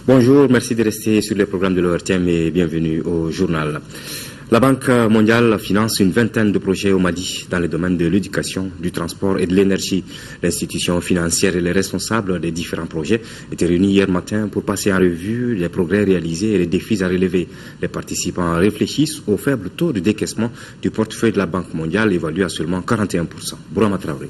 Bonjour, merci de rester sur le programme de l'ORTM et bienvenue au journal. La Banque mondiale finance une vingtaine de projets au Mali dans les domaines de l'éducation, du transport et de l'énergie. L'institution financière et les responsables des différents projets étaient réunis hier matin pour passer en revue les progrès réalisés et les défis à relever. Les participants réfléchissent au faible taux de décaissement du portefeuille de la Banque mondiale évalué à seulement 41%. Bourama Traoré.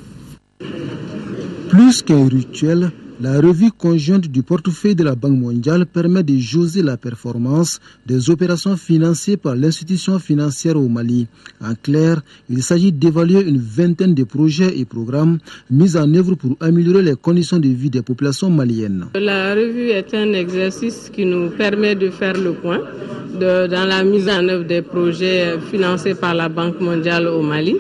Plus qu'un rituel, la revue conjointe du portefeuille de la Banque mondiale permet de jauger la performance des opérations financées par l'institution financière au Mali. En clair, il s'agit d'évaluer une vingtaine de projets et programmes mis en œuvre pour améliorer les conditions de vie des populations maliennes. La revue est un exercice qui nous permet de faire le point dans la mise en œuvre des projets financés par la Banque mondiale au Mali,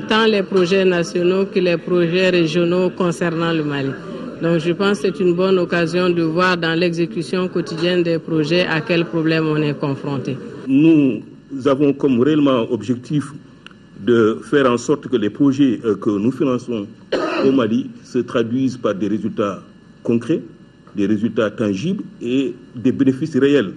tant les projets nationaux que les projets régionaux concernant le Mali. Donc je pense que c'est une bonne occasion de voir dans l'exécution quotidienne des projets à quels problèmes on est confronté. Nous avons comme réellement objectif de faire en sorte que les projets que nous finançons au Mali se traduisent par des résultats concrets, des résultats tangibles et des bénéfices réels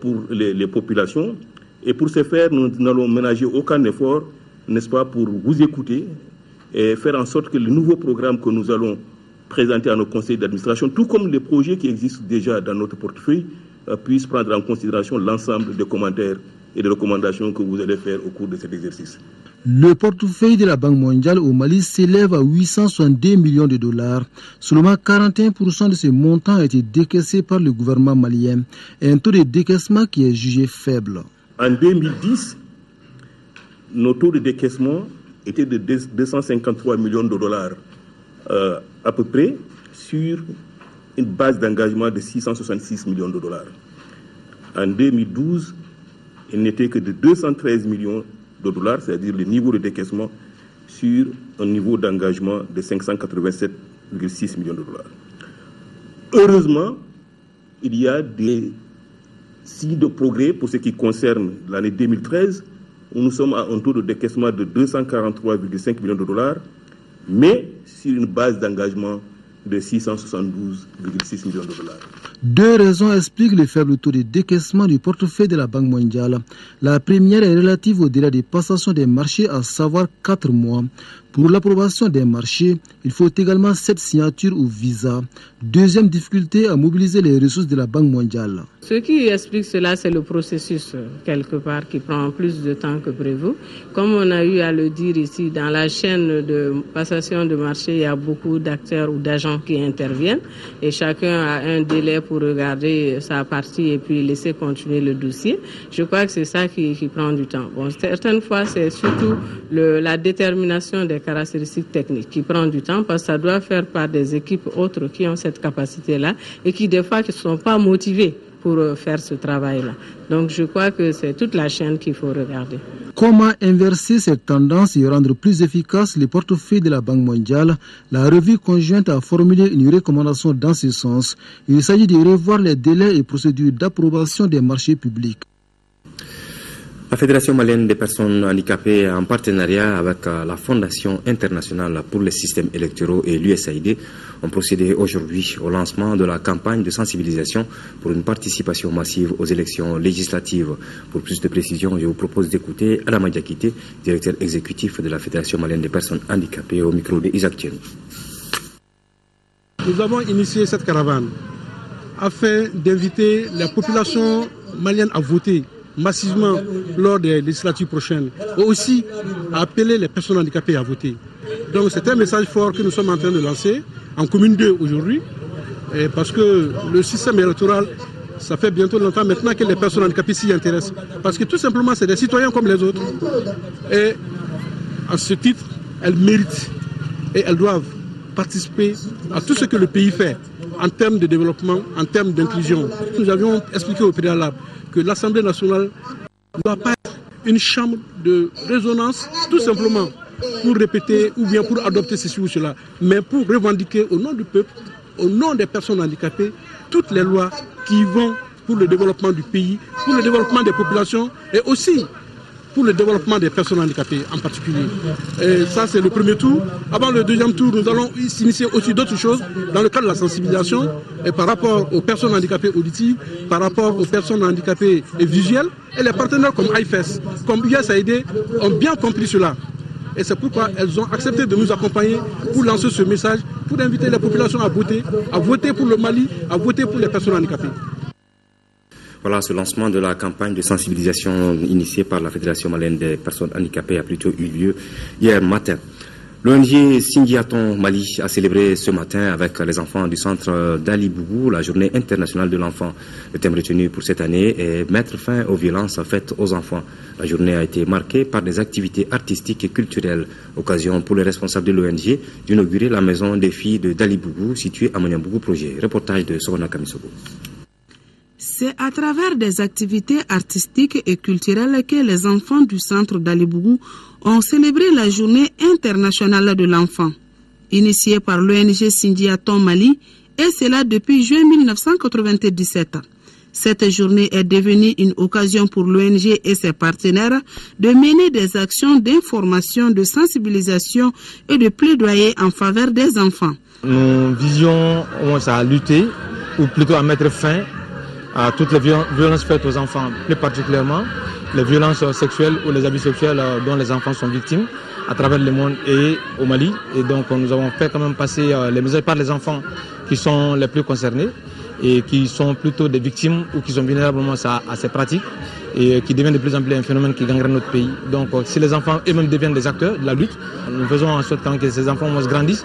pour les populations. Et pour ce faire, nous n'allons ménager aucun effort, n'est-ce pas, pour vous écouter et faire en sorte que les nouveaux programmes que nous allons présenter à nos conseils d'administration, tout comme les projets qui existent déjà dans notre portefeuille, puissent prendre en considération l'ensemble des commentaires et des recommandations que vous allez faire au cours de cet exercice. Le portefeuille de la Banque mondiale au Mali s'élève à 862 millions de dollars. Seulement 41% de ces montants ont été décaissés par le gouvernement malien, et un taux de décaissement qui est jugé faible. En 2010, nos taux de décaissement étaient de 253 millions de dollars. À peu près sur une base d'engagement de 666 millions de dollars. En 2012, il n'était que de 213 millions de dollars, c'est-à-dire le niveau de décaissement sur un niveau d'engagement de 587,6 millions de dollars. Heureusement, il y a des signes de progrès pour ce qui concerne l'année 2013, où nous sommes à un taux de décaissement de 243,5 millions de dollars, mais sur une base d'engagement de 672,6 millions de dollars. Deux raisons expliquent le faible taux de décaissement du portefeuille de la Banque mondiale. La première est relative au délai de passation des marchés, à savoir 4 mois. Pour l'approbation des marchés, il faut également 7 signatures ou visas. Deuxième difficulté, à mobiliser les ressources de la Banque mondiale. Ce qui explique cela, c'est le processus, quelque part, qui prend plus de temps que prévu. Comme on a eu à le dire ici, dans la chaîne de passation de marché, il y a beaucoup d'acteurs ou d'agents qui interviennent et chacun a un délai pour regarder sa partie et puis laisser continuer le dossier. Je crois que c'est ça qui prend du temps. Bon, certaines fois, c'est surtout la détermination des caractéristiques techniques qui prend du temps parce que ça doit faire par des équipes autres qui ont cette capacité-là et qui, des fois, ne sont pas motivées pour faire ce travail-là. Donc je crois que c'est toute la chaîne qu'il faut regarder. Comment inverser cette tendance et rendre plus efficace les portefeuilles de la Banque mondiale? La revue conjointe a formulé une recommandation dans ce sens. Il s'agit de revoir les délais et procédures d'approbation des marchés publics. La Fédération malienne des personnes handicapées, en partenariat avec la Fondation internationale pour les systèmes électoraux et l'USAID, ont procédé aujourd'hui au lancement de la campagne de sensibilisation pour une participation massive aux élections législatives. Pour plus de précisions, je vous propose d'écouter Adama Diakité, directeur exécutif de la Fédération malienne des personnes handicapées, au micro de Isaac Thierry. Nous avons initié cette caravane afin d'inviter la population malienne à voter massivement lors des législatives prochaines, et aussi à appeler les personnes handicapées à voter. Donc c'est un message fort que nous sommes en train de lancer en commune 2 aujourd'hui, parce que le système électoral, ça fait bientôt longtemps maintenant que les personnes handicapées s'y intéressent, parce que tout simplement c'est des citoyens comme les autres, et à ce titre, elles méritent et elles doivent participer à tout ce que le pays fait en termes de développement, en termes d'inclusion. Nous avions expliqué au préalable que l'Assemblée nationale ne doit pas être une chambre de résonance, tout simplement pour répéter ou bien pour adopter ceci ou cela, mais pour revendiquer au nom du peuple, au nom des personnes handicapées, toutes les lois qui vont pour le développement du pays, pour le développement des populations et aussi pour le développement des personnes handicapées en particulier. Et ça, c'est le premier tour. Avant le deuxième tour, nous allons s'initier aussi d'autres choses dans le cadre de la sensibilisation et par rapport aux personnes handicapées auditives, par rapport aux personnes handicapées visuelles. Et les partenaires comme IFES, comme USAID ont bien compris cela. Et c'est pourquoi elles ont accepté de nous accompagner pour lancer ce message, pour inviter la population à voter pour le Mali, à voter pour les personnes handicapées. Voilà, ce lancement de la campagne de sensibilisation initiée par la Fédération malienne des personnes handicapées a plutôt eu lieu hier matin. L'ONG Sindiaton Mali a célébré ce matin avec les enfants du centre d'Ali Bougou la journée internationale de l'enfant. Le thème retenu pour cette année est mettre fin aux violences faites aux enfants. La journée a été marquée par des activités artistiques et culturelles. Occasion pour les responsables de l'ONG d'inaugurer la maison des filles de Dali Bougou située à Moniambougou Projet. Reportage de Sorona Kamisogo. C'est à travers des activités artistiques et culturelles que les enfants du centre d'Ali Bougou ont célébré la journée internationale de l'enfant. Initiée par l'ONG Sindiaton Mali, et cela depuis juin 1997. Cette journée est devenue une occasion pour l'ONG et ses partenaires de mener des actions d'information, de sensibilisation et de plaidoyer en faveur des enfants. Nous visions à lutter, ou plutôt à mettre fin à toutes les violences faites aux enfants, plus particulièrement les violences sexuelles ou les abus sexuels dont les enfants sont victimes à travers le monde et au Mali. Et donc nous avons fait quand même passer les messages par les enfants qui sont les plus concernés et qui sont plutôt des victimes ou qui sont vulnérables à ces pratiques et qui deviennent de plus en plus un phénomène qui gangrène notre pays. Donc si les enfants eux-mêmes deviennent des acteurs de la lutte, nous faisons en sorte que ces enfants grandissent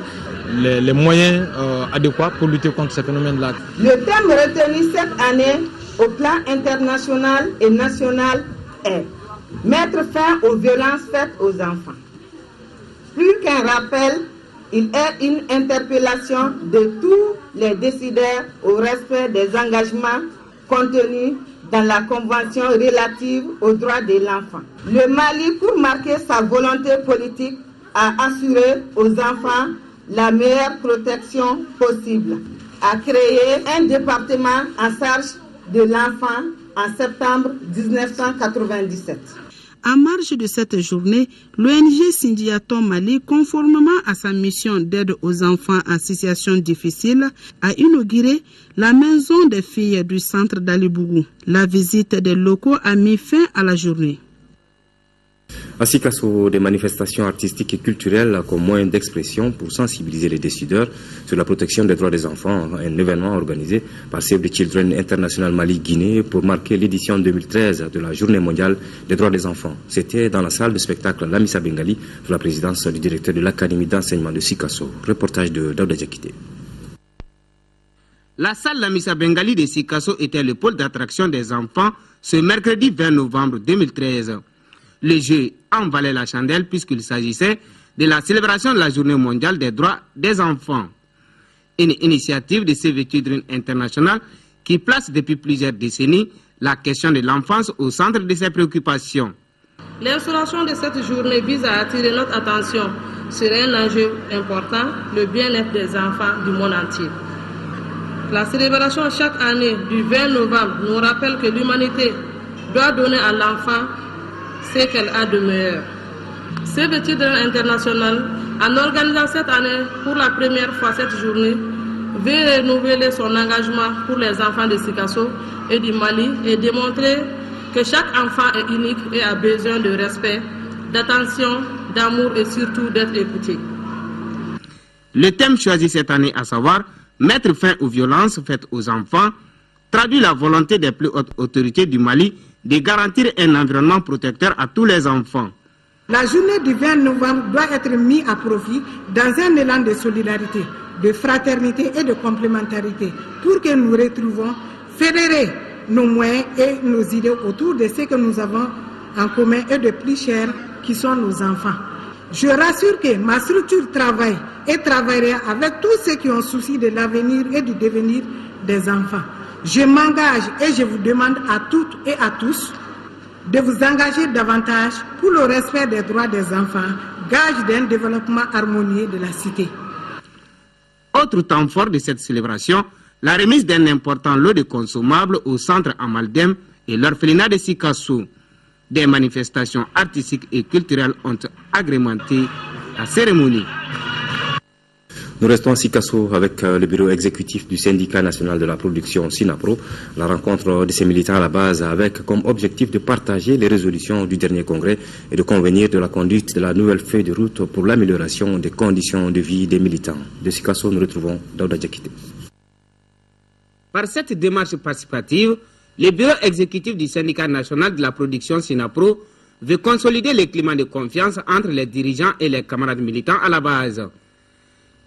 les moyens adéquats pour lutter contre ces phénomènes-là. Le thème retenu cette année au plan international et national est mettre fin aux violences faites aux enfants. Plus qu'un rappel, il est une interpellation de tous les décideurs au respect des engagements contenus dans la Convention relative aux droits de l'enfant. Le Mali, pour marquer sa volonté politique, a assuré aux enfants la meilleure protection possible, a créé un département en charge de l'enfant en septembre 1997. En marge de cette journée, l'ONG Sindiaton Mali, conformément à sa mission d'aide aux enfants en situation difficile, a inauguré la maison des filles du centre d'Ali Bougou. La visite des locaux a mis fin à la journée. À Sikasso, des manifestations artistiques et culturelles comme moyen d'expression pour sensibiliser les décideurs sur la protection des droits des enfants, un événement organisé par Save the Children International Mali-Guinée pour marquer l'édition 2013 de la Journée mondiale des droits des enfants. C'était dans la salle de spectacle Lamissa Bengali, sous la présidence du directeur de l'Académie d'enseignement de Sikasso. Reportage de Daouda Diakité. La salle Lamissa Bengali de Sikasso était le pôle d'attraction des enfants ce mercredi 20 novembre 2013. Le jeu en valait la chandelle puisqu'il s'agissait de la célébration de la Journée mondiale des droits des enfants. Une initiative de Save the Children International qui place depuis plusieurs décennies la question de l'enfance au centre de ses préoccupations. L'instauration de cette journée vise à attirer notre attention sur un enjeu important, le bien-être des enfants du monde entier. La célébration chaque année du 20 novembre nous rappelle que l'humanité doit donner à l'enfant ce qu'elle a de meilleur. Save the Children International, en organisant cette année pour la première fois cette journée, veut renouveler son engagement pour les enfants de Sikasso et du Mali et démontrer que chaque enfant est unique et a besoin de respect, d'attention, d'amour et surtout d'être écouté. Le thème choisi cette année, à savoir mettre fin aux violences faites aux enfants, traduit la volonté des plus hautes autorités du Mali de garantir un environnement protecteur à tous les enfants. La journée du 20 novembre doit être mise à profit dans un élan de solidarité, de fraternité et de complémentarité pour que nous retrouvons fédérer nos moyens et nos idées autour de ce que nous avons en commun et de plus cher qui sont nos enfants. Je rassure que ma structure travaille et travaillera avec tous ceux qui ont souci de l'avenir et du devenir des enfants. Je m'engage et je vous demande à toutes et à tous de vous engager davantage pour le respect des droits des enfants, gage d'un développement harmonieux de la cité. Autre temps fort de cette célébration, la remise d'un important lot de consommables au centre Amaldem et l'orphelinat de Sikasso. Des manifestations artistiques et culturelles ont agrémenté la cérémonie. Nous restons à Sikasso avec le bureau exécutif du syndicat national de la production SINAPRO. La rencontre de ces militants à la base avec comme objectif de partager les résolutions du dernier congrès et de convenir de la conduite de la nouvelle feuille de route pour l'amélioration des conditions de vie des militants. De Sikasso, nous retrouvons Daouda Diakité. Par cette démarche participative, le bureau exécutif du syndicat national de la production SINAPRO veut consolider le climat de confiance entre les dirigeants et les camarades militants à la base.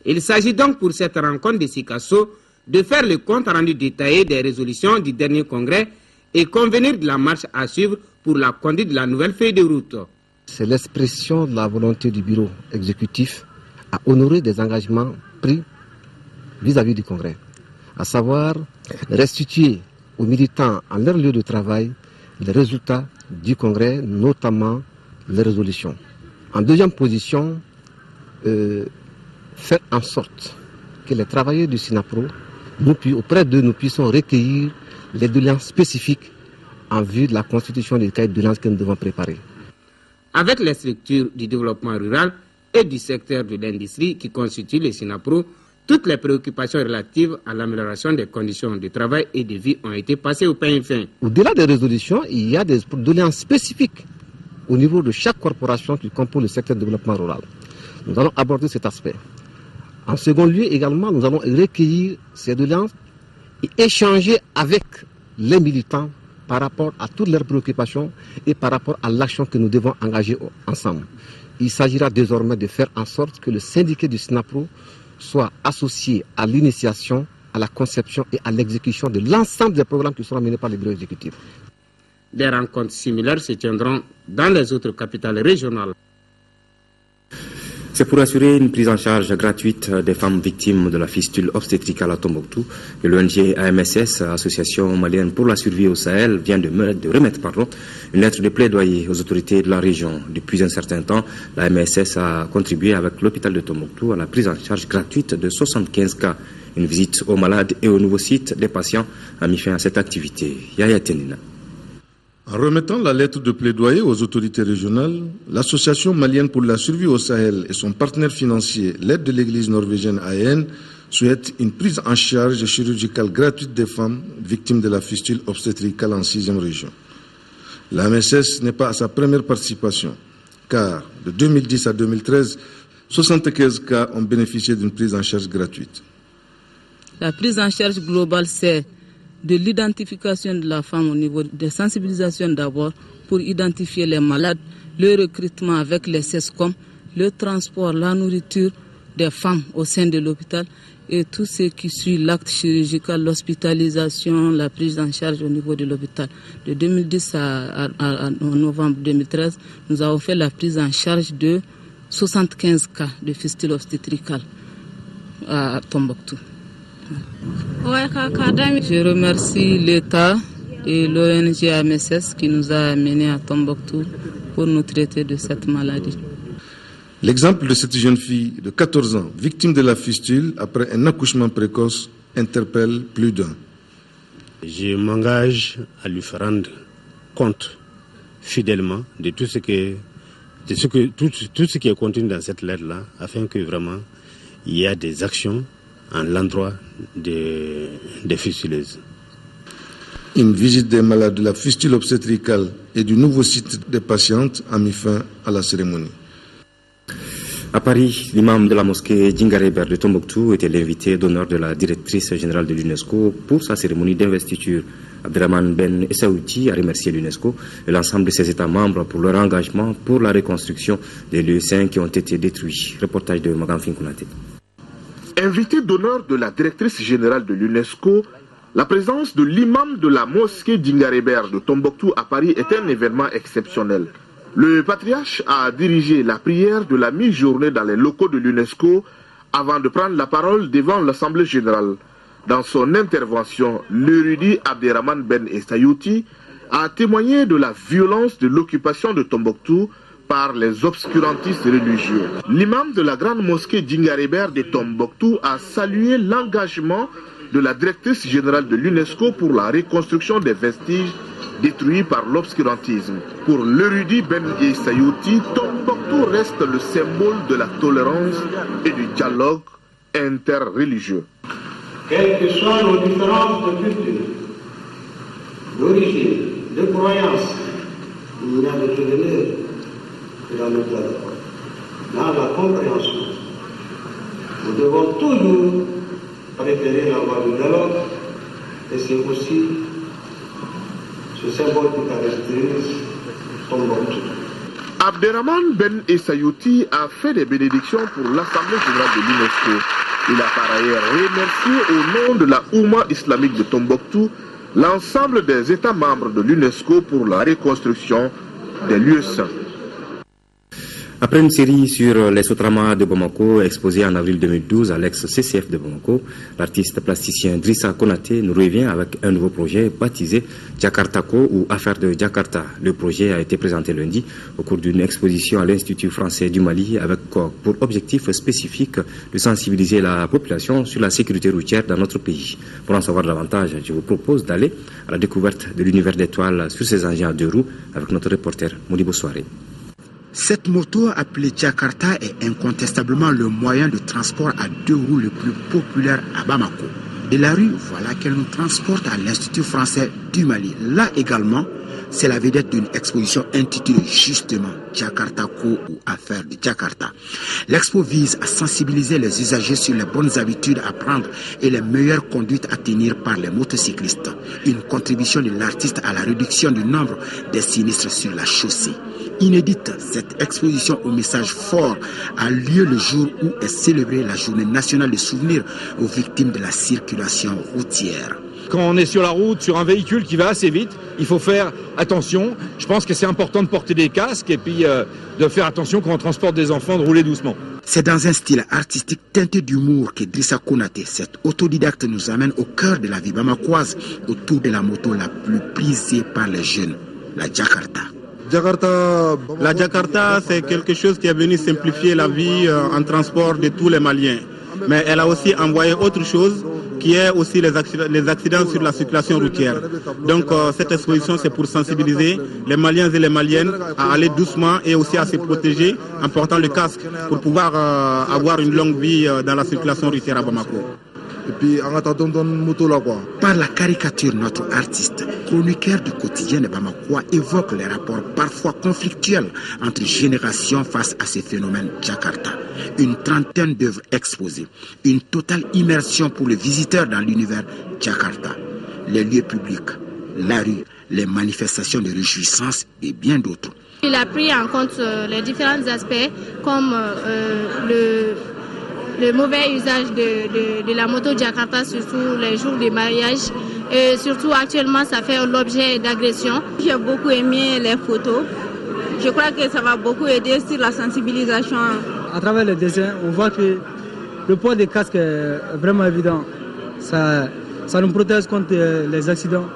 Il s'agit donc pour cette rencontre de Sikasso de faire le compte rendu détaillé des résolutions du dernier congrès et convenir de la marche à suivre pour la conduite de la nouvelle feuille de route. C'est l'expression de la volonté du bureau exécutif à honorer des engagements pris vis-à-vis du congrès, à savoir restituer aux militants en leur lieu de travail les résultats du congrès, notamment les résolutions. En deuxième position, faire en sorte que les travailleurs du SINAPRO, auprès d'eux, nous puissions recueillir les doléances spécifiques en vue de la constitution des cahiers de doléances que nous devons préparer. Avec les structures du développement rural et du secteur de l'industrie qui constituent le SINAPRO, toutes les préoccupations relatives à l'amélioration des conditions de travail et de vie ont été passées au peigne fin. Au-delà des résolutions, il y a des doléances spécifiques au niveau de chaque corporation qui compose le secteur du développement rural. Nous allons aborder cet aspect. En second lieu également, nous allons recueillir ces doléances et échanger avec les militants par rapport à toutes leurs préoccupations et par rapport à l'action que nous devons engager ensemble. Il s'agira désormais de faire en sorte que le syndicat du SINAPRO soit associé à l'initiation, à la conception et à l'exécution de l'ensemble des programmes qui seront menés par le bureau exécutif. Des rencontres similaires se tiendront dans les autres capitales régionales. C'est pour assurer une prise en charge gratuite des femmes victimes de la fistule obstétricale à Tombouctou que l'ONG AMSS, Association malienne pour la survie au Sahel, vient de remettre une lettre de plaidoyer aux autorités de la région. Depuis un certain temps, la AMSS a contribué avec l'hôpital de Tombouctou à la prise en charge gratuite de 75 cas. Une visite aux malades et aux nouveaux sites des patients a mis fin à cette activité. Yaya Tenina. En remettant la lettre de plaidoyer aux autorités régionales, l'Association malienne pour la survie au Sahel et son partenaire financier, l'aide de l'église norvégienne AEN, souhaitent une prise en charge chirurgicale gratuite des femmes victimes de la fistule obstétricale en 6e région. La MSS n'est pas à sa première participation, car de 2010 à 2013, 75 cas ont bénéficié d'une prise en charge gratuite. La prise en charge globale, c'est de l'identification de la femme au niveau des sensibilisations d'abord pour identifier les malades, le recrutement avec les SESCOM, le transport, la nourriture des femmes au sein de l'hôpital et tout ce qui suit l'acte chirurgical, l'hospitalisation, la prise en charge au niveau de l'hôpital. De 2010 à novembre 2013, nous avons fait la prise en charge de 75 cas de fistule obstétricale à Tombouctou. Je remercie l'État et l'ONG AMSS qui nous a amenés à Tombouctou pour nous traiter de cette maladie. L'exemple de cette jeune fille de 14 ans, victime de la fistule après un accouchement précoce, interpelle plus d'un. Je m'engage à lui faire rendre compte fidèlement de tout ce qui est contenu dans cette lettre-là, afin que vraiment il y ait des actions à l'endroit des fistuleuses. Une visite des malades de la fistule obstétricale et du nouveau site des patientes a mis fin à la cérémonie. À Paris, l'imam de la mosquée Djingaréber de Tombouctou était l'invité d'honneur de la directrice générale de l'UNESCO pour sa cérémonie d'investiture. Abderrahmane Ben Essaouti a remercié l'UNESCO et l'ensemble de ses États membres pour leur engagement pour la reconstruction des lieux saints qui ont été détruits. Reportage de Magan Finkounate. Invité d'honneur de la directrice générale de l'UNESCO, la présence de l'imam de la mosquée Djingaréber de Tombouctou à Paris est un événement exceptionnel. Le patriarche a dirigé la prière de la mi-journée dans les locaux de l'UNESCO avant de prendre la parole devant l'Assemblée générale. Dans son intervention, l'érudit Abderrahmane Ben Essaouti a témoigné de la violence de l'occupation de Tombouctou par les obscurantistes religieux. L'imam de la grande mosquée Djingaréber de Tombouctou a salué l'engagement de la directrice générale de l'UNESCO pour la reconstruction des vestiges détruits par l'obscurantisme. Pour l'érudit Ben Sayouti, Tombouctou reste le symbole de la tolérance et du dialogue interreligieux. Quelles que soient nos différences de culture, d'origine, de croyance, il n'y a de devenir que dans le dialogue, dans la compréhension. Nous devons toujours préférer la voie du dialogue, et c'est aussi ce symbole qui caractérise Tombouctou. Abderrahmane Ben Sayouti a fait des bénédictions pour l'Assemblée générale de l'UNESCO. Il a par ailleurs remercié au nom de la Oumma islamique de Tombouctou l'ensemble des États membres de l'UNESCO pour la reconstruction des lieux saints. Après une série sur les Sotramas de Bamako exposée en avril 2012 à l'ex-CCF de Bamako, l'artiste plasticien Drissa Konaté nous revient avec un nouveau projet baptisé Jakartako ou Affaires de Jakarta. Le projet a été présenté lundi au cours d'une exposition à l'Institut français du Mali avec pour objectif spécifique de sensibiliser la population sur la sécurité routière dans notre pays. Pour en savoir davantage, je vous propose d'aller à la découverte de l'univers d'étoiles sur ces engins à deux roues avec notre reporter Modibo Soare. Cette moto appelée Jakarta est incontestablement le moyen de transport à deux roues le plus populaire à Bamako. De la rue, voilà qu'elle nous transporte à l'Institut français du Mali. Là également, c'est la vedette d'une exposition intitulée justement Jakartako ou Affaires de Jakarta. L'expo vise à sensibiliser les usagers sur les bonnes habitudes à prendre et les meilleures conduites à tenir par les motocyclistes. Une contribution de l'artiste à la réduction du nombre des sinistres sur la chaussée. Inédite, cette exposition au message fort a lieu le jour où est célébrée la journée nationale de souvenir aux victimes de la circulation routière. Quand on est sur la route, sur un véhicule qui va assez vite, il faut faire attention. Je pense que c'est important de porter des casques et puis de faire attention quand on transporte des enfants, de rouler doucement. C'est dans un style artistique teinté d'humour que Drissa Konaté, cet autodidacte, nous amène au cœur de la vie bamakoise, autour de la moto la plus prisée par les jeunes, la Jakarta. La Jakarta, c'est quelque chose qui est venu simplifier la vie en transport de tous les Maliens. Mais elle a aussi envoyé autre chose, qui est aussi les accidents sur la circulation routière. Donc cette exposition, c'est pour sensibiliser les Maliens et les Maliennes à aller doucement et aussi à se protéger en portant le casque pour pouvoir avoir une longue vie dans la circulation routière à Bamako. Et puis, par la caricature, notre artiste, chroniqueur du quotidien de Bamako, évoque les rapports parfois conflictuels entre générations face à ces phénomènes Jakarta. Une trentaine d'œuvres exposées, une totale immersion pour les visiteurs dans l'univers Jakarta, les lieux publics, la rue, les manifestations de réjouissance et bien d'autres. Il a pris en compte les différents aspects comme le mauvais usage de la moto Jakarta, surtout les jours de mariage. Et surtout actuellement, ça fait l'objet d'agressions. J'ai beaucoup aimé les photos. Je crois que ça va beaucoup aider sur la sensibilisation. À travers le dessin, on voit que le poids des casques est vraiment évident. Ça nous protège contre les accidents.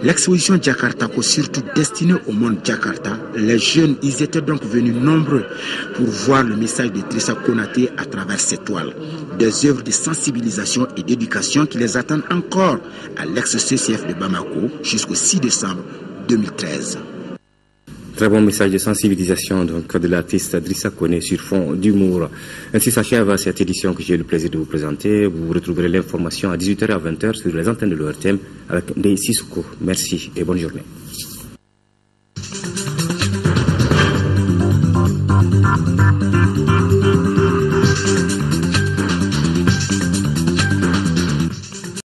L'exposition Jakartako, surtout destinée au monde Jakarta, les jeunes, ils étaient donc venus nombreux pour voir le message de Drissa Konaté à travers ces toiles. Des œuvres de sensibilisation et d'éducation qui les attendent encore à l'ex-CCF de Bamako jusqu'au 6 décembre 2013. Très bon message de sensibilisation donc, de l'artiste Drissa Konaté sur fond d'humour. Ainsi s'achève cette édition que j'ai le plaisir de vous présenter. Vous retrouverez l'information à 18h et à 20h sur les antennes de l'ORTM avec Ndeye Sissoko. Merci et bonne journée.